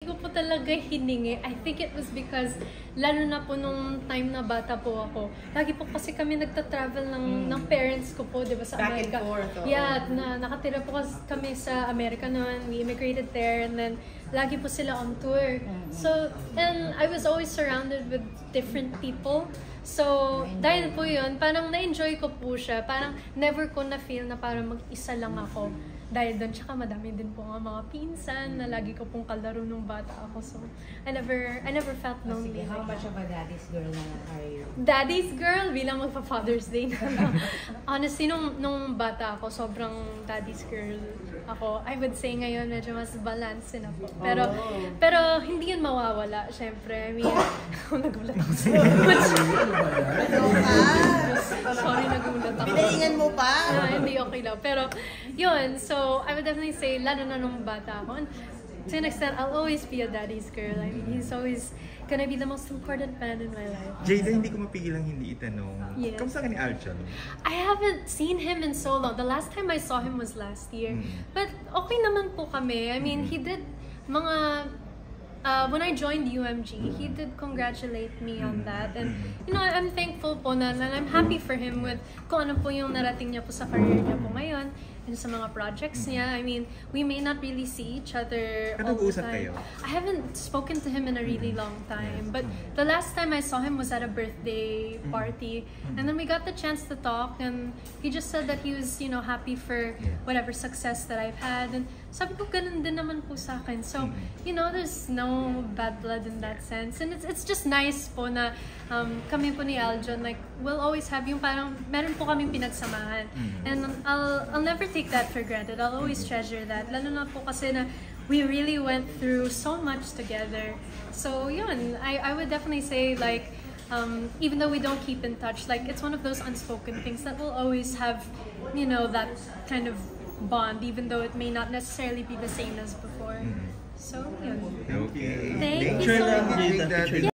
ko po talaga hiningi. I think it was because, lalo na po nung time na bata po ako, lagi po kasi kami nagta-travel ng parents ko po, di ba, sa Amerika. Back and forth. Yeah, nakatira po kami sa Amerika noon. We immigrated there and then lagi po sila on tour. So, and I was always surrounded with different people. So, dahil po yun, parang na-enjoy ko po siya. Parang never ko na-feel na parang mag-isa lang ako. Dahil doon, tsaka madami din po nga mga pinsan na lagi ko pong kalaro nung bata ako. So, I never felt lonely. How much of a daddy's girl na are you? Daddy's girl, bilang magpa-Father's Day na lang. Honestly, nung bata ako, sobrang daddy's girl ako. I would say ngayon, medyo mas balance na po. Pero hindi yun mawawala, syempre. I mean, nagulat ako sa'yo. Sorry, nagulat ako. Pinahingan mo pa? Hindi, okay lang. Pero, yun. So, I would definitely say, lalo na nung bata ako. And to an extent, I'll always be a daddy's girl. I mean, he's always gonna be the most important man in my life. Jada, hindi ko mapigilang hindi itanong. Yes. Kamusta ka ni Aljon? I haven't seen him in so long. The last time I saw him was last year. But okay naman po kami. I mean, he did mga... when I joined UMG, he did congratulate me on that. And, you know, I'm thankful po na, and I'm happy for him with kung ano po yung narating niya po sa career niya po ngayon and sa mga projects niya. I mean, we may not really see each other all the time. Kayo? I haven't spoken to him in a really long time. But the last time I saw him was at a birthday party. And then we got the chance to talk. And he just said that he was, you know, happy for whatever success that I've had. And sabi ko, ganun din naman po sa akin. So, you know, there's no bad blood in that sense. And it's just nice po na kami po ni Aljon, like, we'll always have yung parang, meron po kaming pinagsamahan. And I'll never take that for granted. I'll always treasure that. Lalo na po kasi na we really went through so much together. So, yun, I would definitely say, like, even though we don't keep in touch, like, it's one of those unspoken things that will always have, you know, that kind of bond, even though it may not necessarily be the same as before. So, yun. Okay. Thank you so much.